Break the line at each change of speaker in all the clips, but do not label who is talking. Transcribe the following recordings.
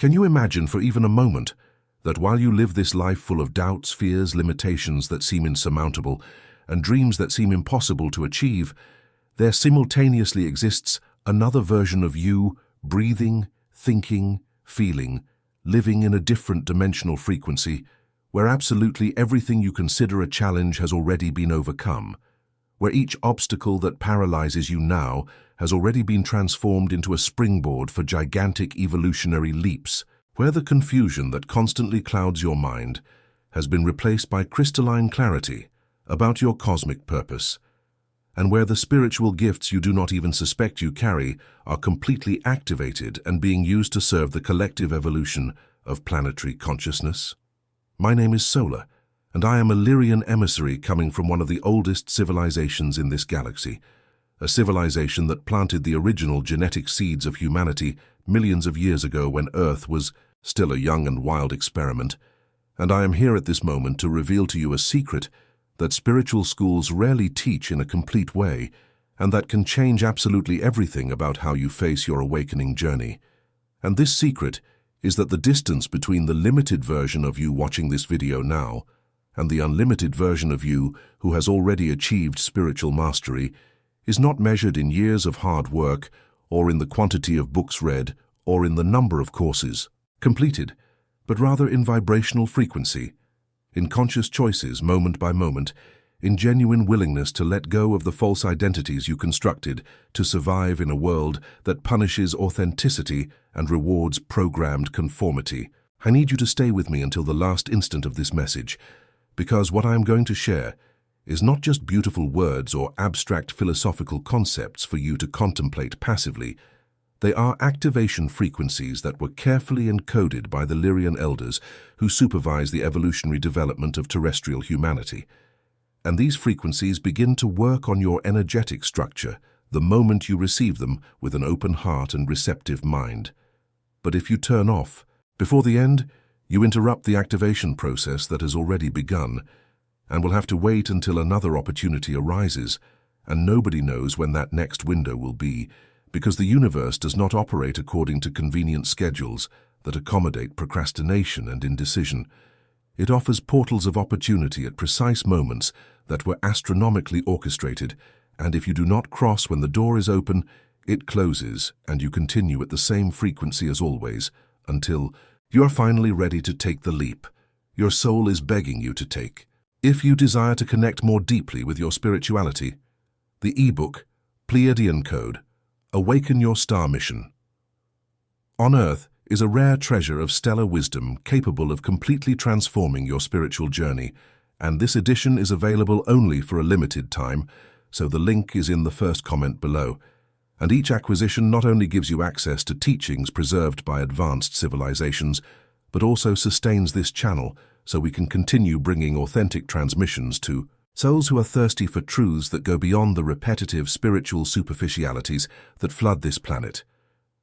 Can you imagine for even a moment that while you live this life full of doubts, fears, limitations that seem insurmountable, and dreams that seem impossible to achieve, there simultaneously exists another version of you, breathing, thinking, feeling, living in a different dimensional frequency, where absolutely everything you consider a challenge has already been overcome, where each obstacle that paralyzes you now has already been transformed into a springboard for gigantic evolutionary leaps, where the confusion that constantly clouds your mind has been replaced by crystalline clarity about your cosmic purpose, and where the spiritual gifts you do not even suspect you carry are completely activated and being used to serve the collective evolution of planetary consciousness. My name is Solar, and I am a Lyrian emissary coming from one of the oldest civilizations in this galaxy, a civilization that planted the original genetic seeds of humanity millions of years ago when Earth was still a young and wild experiment. And I am here at this moment to reveal to you a secret that spiritual schools rarely teach in a complete way, and that can change absolutely everything about how you face your awakening journey. And this secret is that the distance between the limited version of you watching this video now and the unlimited version of you who has already achieved spiritual mastery is not measured in years of hard work or in the quantity of books read or in the number of courses completed, but rather in vibrational frequency, in conscious choices moment by moment, in genuine willingness to let go of the false identities you constructed to survive in a world that punishes authenticity and rewards programmed conformity. I need you to stay with me until the last instant of this message, because what I am going to share is not just beautiful words or abstract philosophical concepts for you to contemplate passively. They are activation frequencies that were carefully encoded by the Lyrian elders who supervise the evolutionary development of terrestrial humanity. And these frequencies begin to work on your energetic structure the moment you receive them with an open heart and receptive mind. But if you turn off, before the end, you interrupt the activation process that has already begun, and will have to wait until another opportunity arises, and nobody knows when that next window will be, because the universe does not operate according to convenient schedules that accommodate procrastination and indecision. It offers portals of opportunity at precise moments that were astronomically orchestrated, and if you do not cross when the door is open, it closes and you continue at the same frequency as always, until you are finally ready to take the leap your soul is begging you to take. If you desire to connect more deeply with your spirituality, the ebook, Pleiadian Code, Awaken Your Star Mission. On Earth is a rare treasure of stellar wisdom capable of completely transforming your spiritual journey, and this edition is available only for a limited time, so the link is in the first comment below. And each acquisition not only gives you access to teachings preserved by advanced civilizations, but also sustains this channel so we can continue bringing authentic transmissions to souls who are thirsty for truths that go beyond the repetitive spiritual superficialities that flood this planet.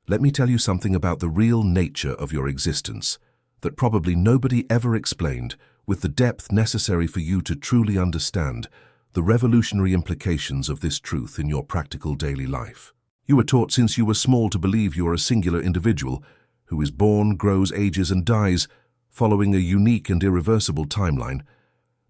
Let me tell you something about the real nature of your existence that probably nobody ever explained with the depth necessary for you to truly understand the revolutionary implications of this truth in your practical daily life. You were taught since you were small to believe you are a singular individual who is born, grows, ages, and dies following a unique and irreversible timeline.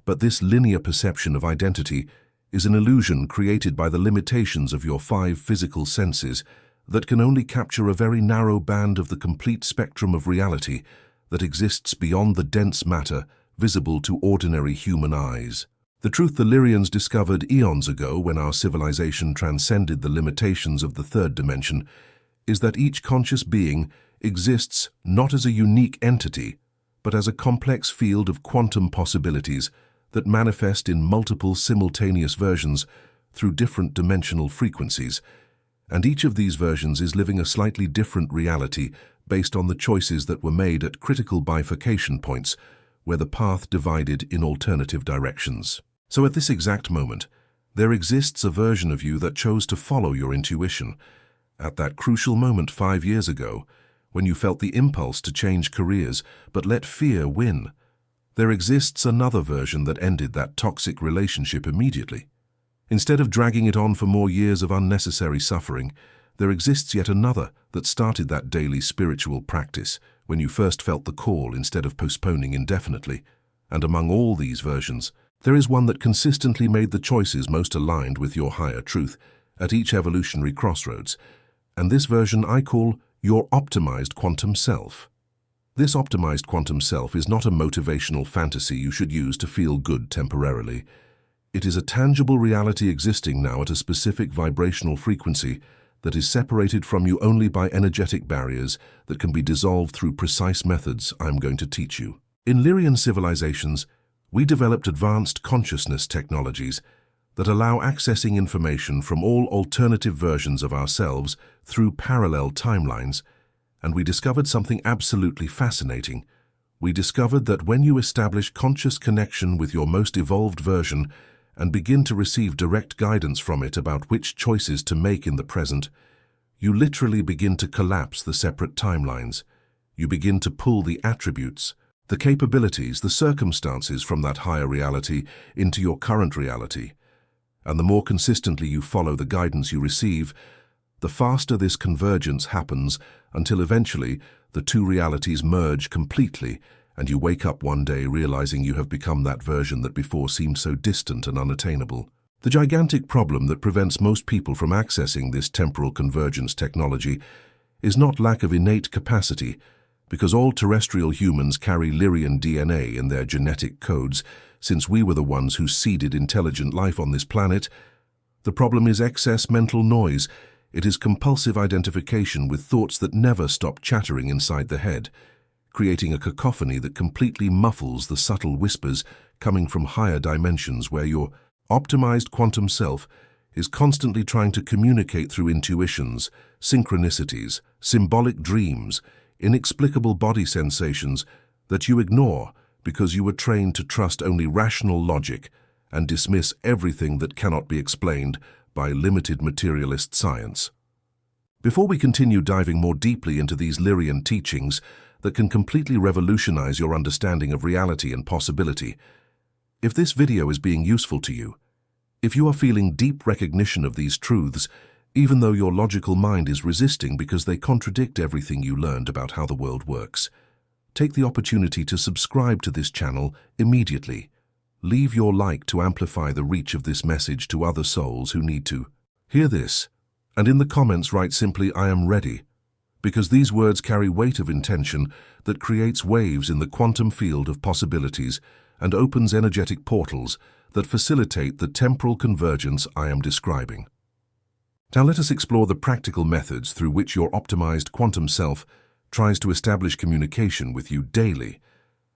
But this linear perception of identity is an illusion created by the limitations of your 5 physical senses that can only capture a very narrow band of the complete spectrum of reality that exists beyond the dense matter visible to ordinary human eyes. The truth the Lyrians discovered eons ago when our civilization transcended the limitations of the 3rd dimension is that each conscious being exists not as a unique entity, but as a complex field of quantum possibilities that manifest in multiple simultaneous versions through different dimensional frequencies, and each of these versions is living a slightly different reality based on the choices that were made at critical bifurcation points where the path divided in alternative directions. So at this exact moment, there exists a version of you that chose to follow your intuition. At that crucial moment 5 years ago, when you felt the impulse to change careers but let fear win, there exists another version that ended that toxic relationship immediately. Instead of dragging it on for more years of unnecessary suffering, there exists yet another that started that daily spiritual practice when you first felt the call instead of postponing indefinitely. And among all these versions, there is one that consistently made the choices most aligned with your higher truth at each evolutionary crossroads. And this version I call your optimized quantum self. This optimized quantum self is not a motivational fantasy you should use to feel good temporarily. It is a tangible reality existing now at a specific vibrational frequency that is separated from you only by energetic barriers that can be dissolved through precise methods I'm going to teach you. In Lyrian civilizations, we developed advanced consciousness technologies that allow accessing information from all alternative versions of ourselves through parallel timelines, and we discovered something absolutely fascinating. We discovered that when you establish conscious connection with your most evolved version and begin to receive direct guidance from it about which choices to make in the present, you literally begin to collapse the separate timelines. You begin to pull the attributes, the capabilities, the circumstances from that higher reality into your current reality. And the more consistently you follow the guidance you receive, the faster this convergence happens until eventually the two realities merge completely and you wake up one day realizing you have become that version that before seemed so distant and unattainable. The gigantic problem that prevents most people from accessing this temporal convergence technology is not lack of innate capacity, because all terrestrial humans carry Lyrian DNA in their genetic codes, since we were the ones who seeded intelligent life on this planet. The problem is excess mental noise. It is compulsive identification with thoughts that never stop chattering inside the head, creating a cacophony that completely muffles the subtle whispers coming from higher dimensions where your optimized quantum self is constantly trying to communicate through intuitions, synchronicities, symbolic dreams, inexplicable body sensations that you ignore because you were trained to trust only rational logic and dismiss everything that cannot be explained by limited materialist science. Before we continue diving more deeply into these Lyrian teachings that can completely revolutionize your understanding of reality and possibility, if this video is being useful to you, if you are feeling deep recognition of these truths, even though your logical mind is resisting because they contradict everything you learned about how the world works, take the opportunity to subscribe to this channel immediately. Leave your like to amplify the reach of this message to other souls who need to hear this, and in the comments write simply "I am ready," because these words carry weight of intention that creates waves in the quantum field of possibilities and opens energetic portals that facilitate the temporal convergence I am describing. Now let us explore the practical methods through which your optimized quantum self tries to establish communication with you daily,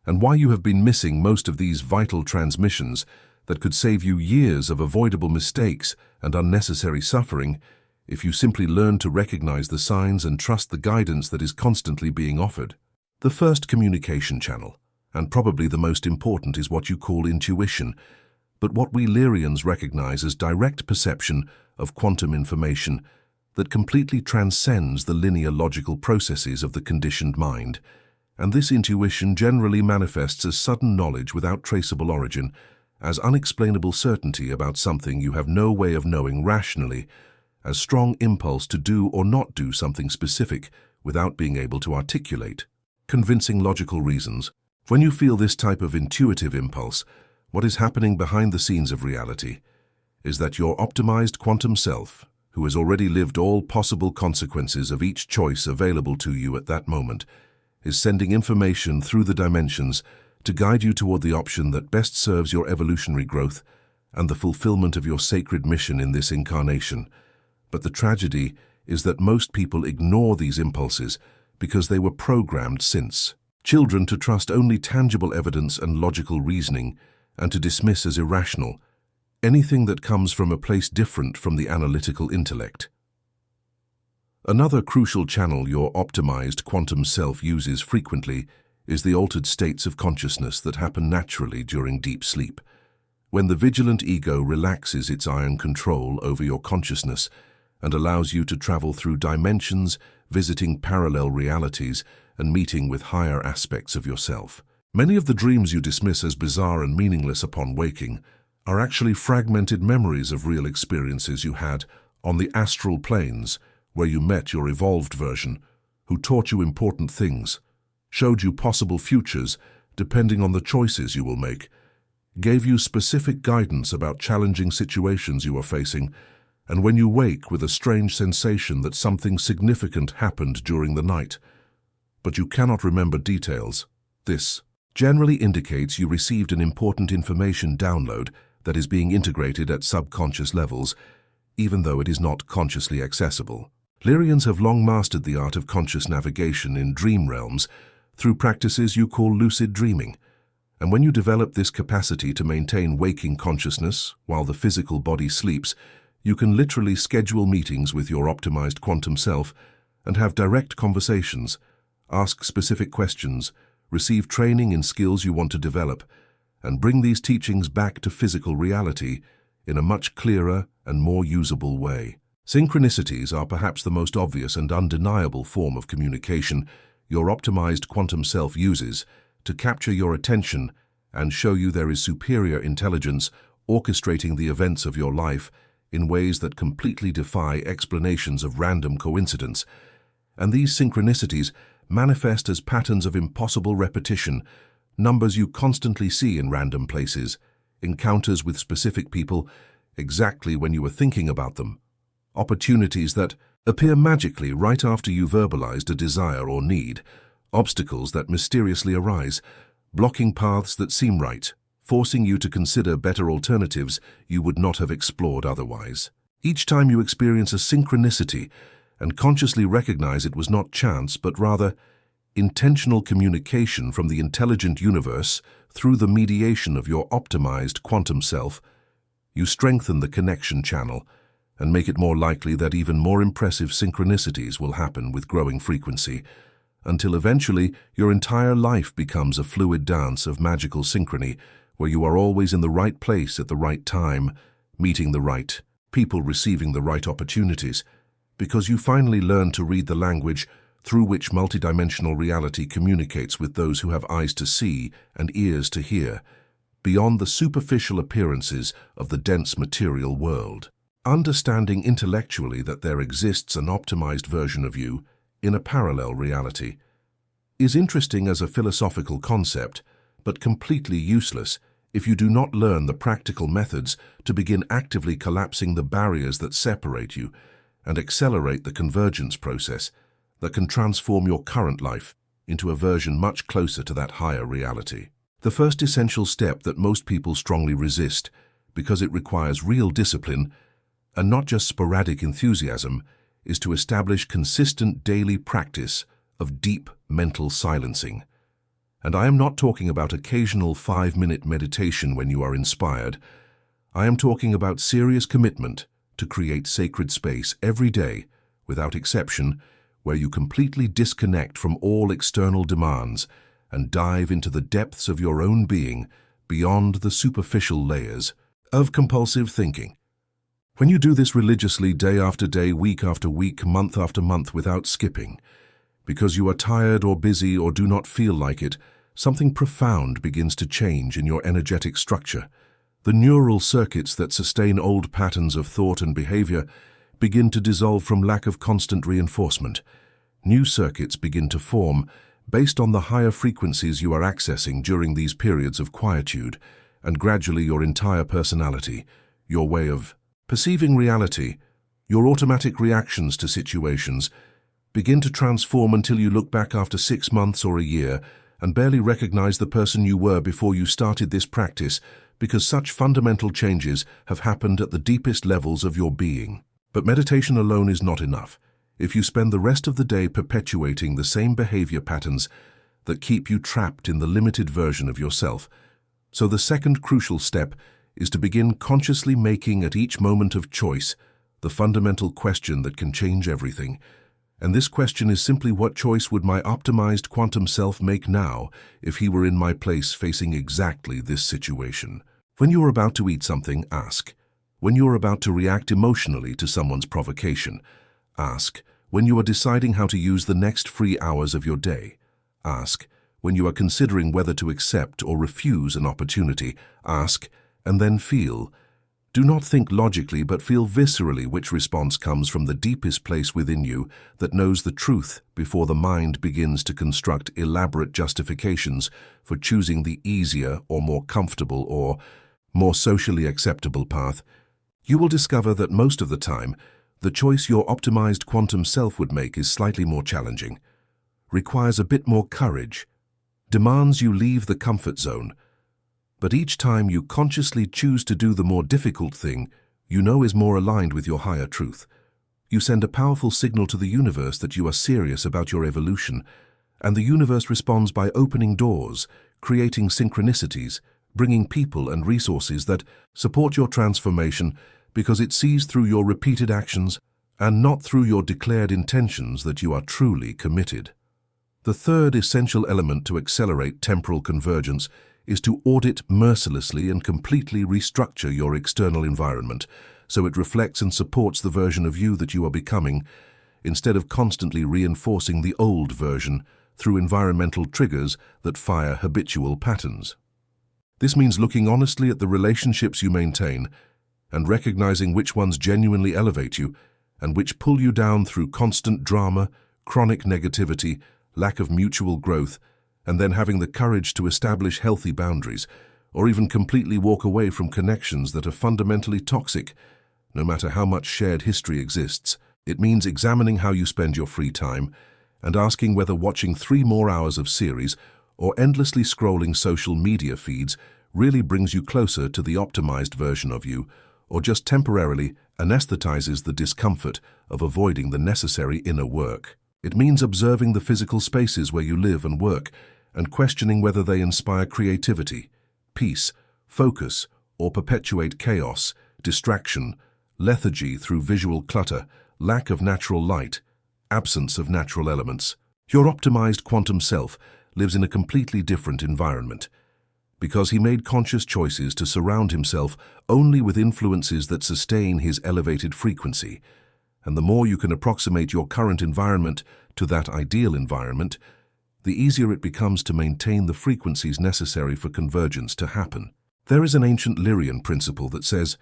and why you have been missing most of these vital transmissions that could save you years of avoidable mistakes and unnecessary suffering if you simply learn to recognize the signs and trust the guidance that is constantly being offered. The first communication channel, and probably the most important, is what you call intuition, but what we Lyrians recognize as direct perception of quantum information that completely transcends the linear logical processes of the conditioned mind. And this intuition generally manifests as sudden knowledge without traceable origin, as unexplainable certainty about something you have no way of knowing rationally, as strong impulse to do or not do something specific without being able to articulate convincing logical reasons. When you feel this type of intuitive impulse, what is happening behind the scenes of reality is that your optimized quantum self, who has already lived all possible consequences of each choice available to you at that moment, is sending information through the dimensions to guide you toward the option that best serves your evolutionary growth and the fulfillment of your sacred mission in this incarnation. But the tragedy is that most people ignore these impulses because they were programmed since children to trust only tangible evidence and logical reasoning and to dismiss as irrational anything that comes from a place different from the analytical intellect. Another crucial channel your optimized quantum self uses frequently is the altered states of consciousness that happen naturally during deep sleep. When the vigilant ego relaxes its iron control over your consciousness and allows you to travel through dimensions, visiting parallel realities, and meeting with higher aspects of yourself. Many of the dreams you dismiss as bizarre and meaningless upon waking are actually fragmented memories of real experiences you had on the astral planes, where you met your evolved version, who taught you important things, showed you possible futures depending on the choices you will make, gave you specific guidance about challenging situations you are facing, and when you wake with a strange sensation that something significant happened during the night, but you cannot remember details, this generally indicates you received an important information download that is being integrated at subconscious levels, even though it is not consciously accessible. Lyrians have long mastered the art of conscious navigation in dream realms through practices you call lucid dreaming. And when you develop this capacity to maintain waking consciousness while the physical body sleeps, you can literally schedule meetings with your optimized quantum self and have direct conversations, ask specific questions, receive training in skills you want to develop, and bring these teachings back to physical reality in a much clearer and more usable way. Synchronicities are perhaps the most obvious and undeniable form of communication your optimized quantum self uses to capture your attention and show you there is superior intelligence orchestrating the events of your life in ways that completely defy explanations of random coincidence. And these synchronicities manifest as patterns of impossible repetition, numbers you constantly see in random places, encounters with specific people exactly when you were thinking about them, opportunities that appear magically right after you verbalized a desire or need, obstacles that mysteriously arise, blocking paths that seem right, forcing you to consider better alternatives you would not have explored otherwise. Each time you experience a synchronicity and consciously recognize it was not chance but rather intentional communication from the intelligent universe through the mediation of your optimized quantum self, you strengthen the connection channel and make it more likely that even more impressive synchronicities will happen with growing frequency, until eventually your entire life becomes a fluid dance of magical synchrony where you are always in the right place at the right time, meeting the right people, receiving the right opportunities, because you finally learn to read the language through which multidimensional reality communicates with those who have eyes to see and ears to hear, beyond the superficial appearances of the dense material world. Understanding intellectually that there exists an optimized version of you in a parallel reality is interesting as a philosophical concept, but completely useless if you do not learn the practical methods to begin actively collapsing the barriers that separate you and accelerate the convergence process that can transform your current life into a version much closer to that higher reality. The first essential step that most people strongly resist, because it requires real discipline and not just sporadic enthusiasm, is to establish consistent daily practice of deep mental silencing. And I am not talking about occasional 5-minute meditation when you are inspired. I am talking about serious commitment to create sacred space every day, without exception, where you completely disconnect from all external demands and dive into the depths of your own being beyond the superficial layers of compulsive thinking. When you do this religiously day after day, week after week, month after month without skipping, because you are tired or busy or do not feel like it, something profound begins to change in your energetic structure. The neural circuits that sustain old patterns of thought and behavior begin to dissolve from lack of constant reinforcement. New circuits begin to form based on the higher frequencies you are accessing during these periods of quietude, and gradually your entire personality, your way of perceiving reality, your automatic reactions to situations, begin to transform until you look back after 6 months or a year and barely recognize the person you were before you started this practice, because such fundamental changes have happened at the deepest levels of your being. But meditation alone is not enough. If you spend the rest of the day perpetuating the same behavior patterns that keep you trapped in the limited version of yourself. So the second crucial step is to begin consciously making at each moment of choice the fundamental question that can change everything. And this question is simply, what choice would my optimized quantum self make now if he were in my place facing exactly this situation? When you are about to eat something, ask. When you are about to react emotionally to someone's provocation, ask. When you are deciding how to use the next free hours of your day, ask. When you are considering whether to accept or refuse an opportunity, ask, and then feel. Do not think logically, but feel viscerally which response comes from the deepest place within you that knows the truth before the mind begins to construct elaborate justifications for choosing the easier or more comfortable or more socially acceptable path. You will discover that most of the time, the choice your optimized quantum self would make is slightly more challenging, requires a bit more courage, demands you leave the comfort zone. But each time you consciously choose to do the more difficult thing, you know is more aligned with your higher truth. You send a powerful signal to the universe that you are serious about your evolution, and the universe responds by opening doors, creating synchronicities, bringing people and resources that support your transformation because it sees through your repeated actions and not through your declared intentions that you are truly committed. The third essential element to accelerate temporal convergence is to audit mercilessly and completely restructure your external environment so it reflects and supports the version of you that you are becoming, instead of constantly reinforcing the old version through environmental triggers that fire habitual patterns. This means looking honestly at the relationships you maintain and recognizing which ones genuinely elevate you and which pull you down through constant drama, chronic negativity, lack of mutual growth, and then having the courage to establish healthy boundaries, or even completely walk away from connections that are fundamentally toxic, no matter how much shared history exists. It means examining how you spend your free time and asking whether watching 3 more hours of series or endlessly scrolling social media feeds really brings you closer to the optimized version of you, or just temporarily anesthetizes the discomfort of avoiding the necessary inner work. It means observing the physical spaces where you live and work, and questioning whether they inspire creativity, peace, focus, or perpetuate chaos, distraction, lethargy through visual clutter, lack of natural light, absence of natural elements. Your optimized quantum self lives in a completely different environment, because he made conscious choices to surround himself only with influences that sustain his elevated frequency. And the more you can approximate your current environment to that ideal environment, the easier it becomes to maintain the frequencies necessary for convergence to happen. There is an ancient Lyrian principle that says,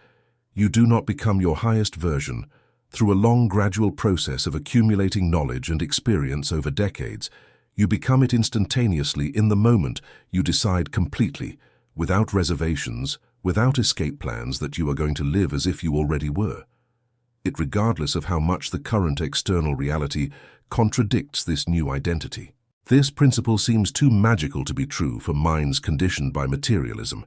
you do not become your highest version through a long gradual process of accumulating knowledge and experience over decades. You become it instantaneously in the moment you decide completely, without reservations, without escape plans, that you are going to live as if you already were. It regardless of how much the current external reality contradicts this new identity. This principle seems too magical to be true for minds conditioned by materialism,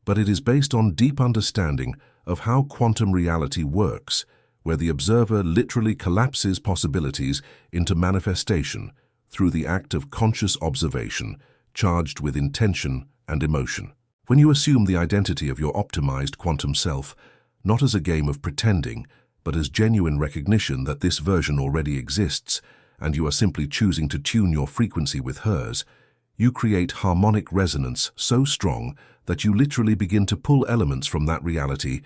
but it is based on deep understanding of how quantum reality works, where the observer literally collapses possibilities into manifestation through the act of conscious observation, charged with intention and emotion. When you assume the identity of your optimized quantum self, not as a game of pretending, but as genuine recognition that this version already exists, and you are simply choosing to tune your frequency with hers, you create harmonic resonance so strong that you literally begin to pull elements from that reality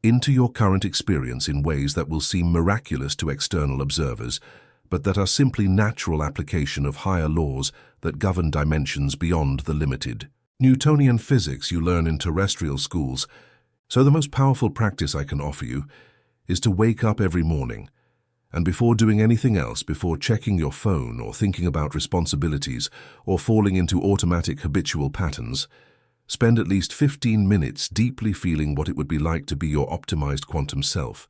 into your current experience in ways that will seem miraculous to external observers, but that are simply natural application of higher laws that govern dimensions beyond the limited. Newtonian physics you learn in terrestrial schools, so the most powerful practice I can offer you is to wake up every morning, and before doing anything else, before checking your phone or thinking about responsibilities or falling into automatic habitual patterns, spend at least 15 minutes deeply feeling what it would be like to be your optimized quantum self.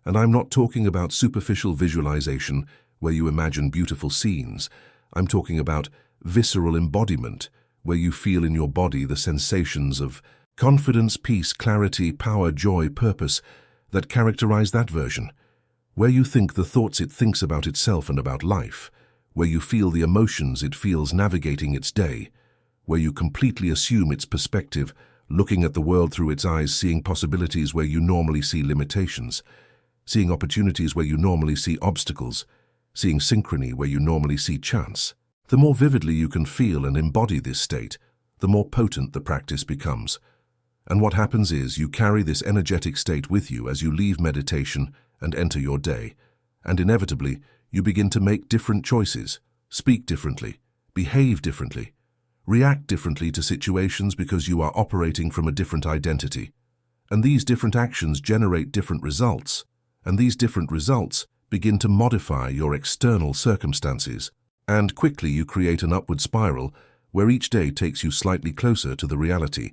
And I'm not talking about superficial visualization where you imagine beautiful scenes. I'm talking about visceral embodiment, where you feel in your body the sensations of confidence, peace, clarity, power, joy, purpose that characterize that version, where you think the thoughts it thinks about itself and about life, where you feel the emotions it feels navigating its day, where you completely assume its perspective, looking at the world through its eyes, seeing possibilities where you normally see limitations, seeing opportunities where you normally see obstacles, seeing synchrony where you normally see chance. The more vividly you can feel and embody this state, the more potent the practice becomes. And what happens is you carry this energetic state with you as you leave meditation and enter your day, and inevitably you begin to make different choices, speak differently, behave differently, react differently to situations because you are operating from a different identity. And these different actions generate different results, and these different results begin to modify your external circumstances. And quickly you create an upward spiral where each day takes you slightly closer to the reality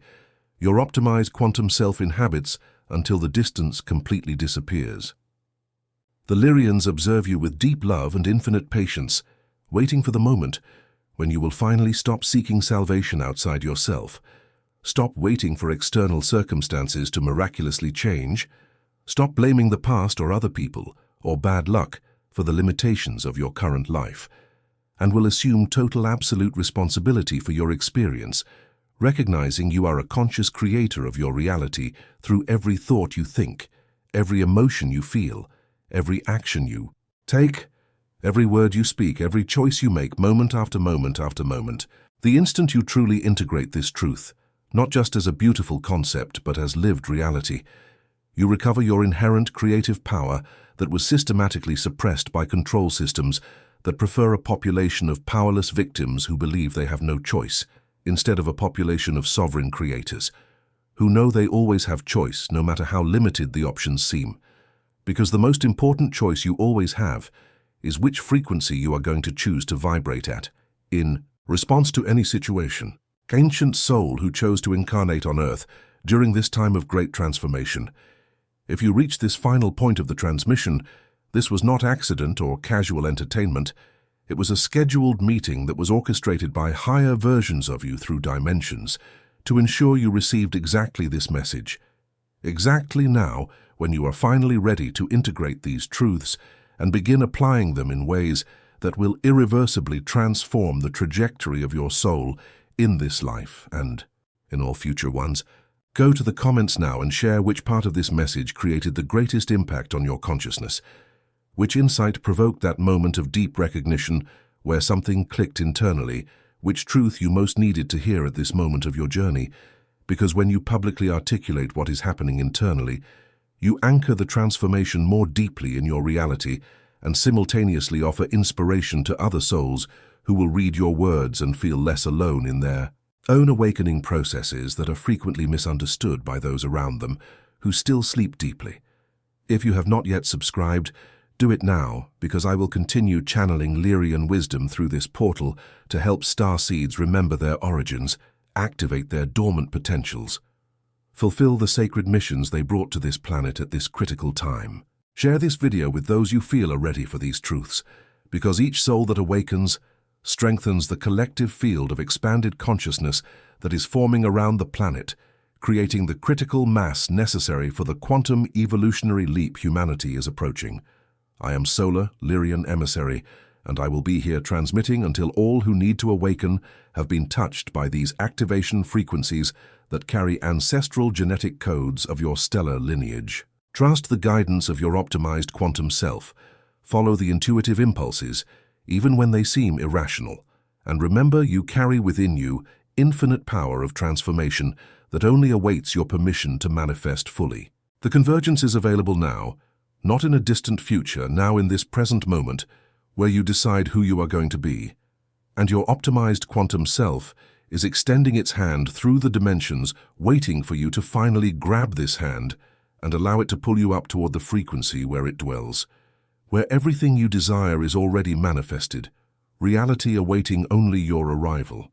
your optimized quantum self inhabits until the distance completely disappears. The Lyrians observe you with deep love and infinite patience, waiting for the moment when you will finally stop seeking salvation outside yourself. Stop waiting for external circumstances to miraculously change. Stop blaming the past or other people or bad luck for the limitations of your current life, and will assume total absolute responsibility for your experience, recognizing you are a conscious creator of your reality through every thought you think, every emotion you feel, every action you take, every word you speak, every choice you make, moment after moment after moment. The instant you truly integrate this truth, not just as a beautiful concept but as lived reality, you recover your inherent creative power that was systematically suppressed by control systems that prefer a population of powerless victims who believe they have no choice, instead of a population of sovereign creators, who know they always have choice no matter how limited the options seem. Because the most important choice you always have is which frequency you are going to choose to vibrate at, in response to any situation. Ancient soul who chose to incarnate on Earth during this time of great transformation. If you reach this final point of the transmission, this was not accident or casual entertainment. It was a scheduled meeting that was orchestrated by higher versions of you through dimensions to ensure you received exactly this message. Exactly now, when you are finally ready to integrate these truths and begin applying them in ways that will irreversibly transform the trajectory of your soul in this life and in all future ones. Go to the comments now and share which part of this message created the greatest impact on your consciousness. Which insight provoked that moment of deep recognition where something clicked internally, which truth you most needed to hear at this moment of your journey, because when you publicly articulate what is happening internally, you anchor the transformation more deeply in your reality and simultaneously offer inspiration to other souls who will read your words and feel less alone in their own awakening processes that are frequently misunderstood by those around them who still sleep deeply. If you have not yet subscribed, do it now, because I will continue channeling Lyrian wisdom through this portal to help star seeds remember their origins, activate their dormant potentials, fulfill the sacred missions they brought to this planet at this critical time. Share this video with those you feel are ready for these truths, because each soul that awakens strengthens the collective field of expanded consciousness that is forming around the planet, creating the critical mass necessary for the quantum evolutionary leap humanity is approaching. I am Solar, Lyrian Emissary, and I will be here transmitting until all who need to awaken have been touched by these activation frequencies that carry ancestral genetic codes of your stellar lineage. Trust the guidance of your optimized quantum self. Follow the intuitive impulses, even when they seem irrational. And remember, you carry within you infinite power of transformation that only awaits your permission to manifest fully. The convergence is available now, not in a distant future, now in this present moment, where you decide who you are going to be. And your optimized quantum self is extending its hand through the dimensions, waiting for you to finally grab this hand and allow it to pull you up toward the frequency where it dwells, where everything you desire is already manifested, reality awaiting only your arrival.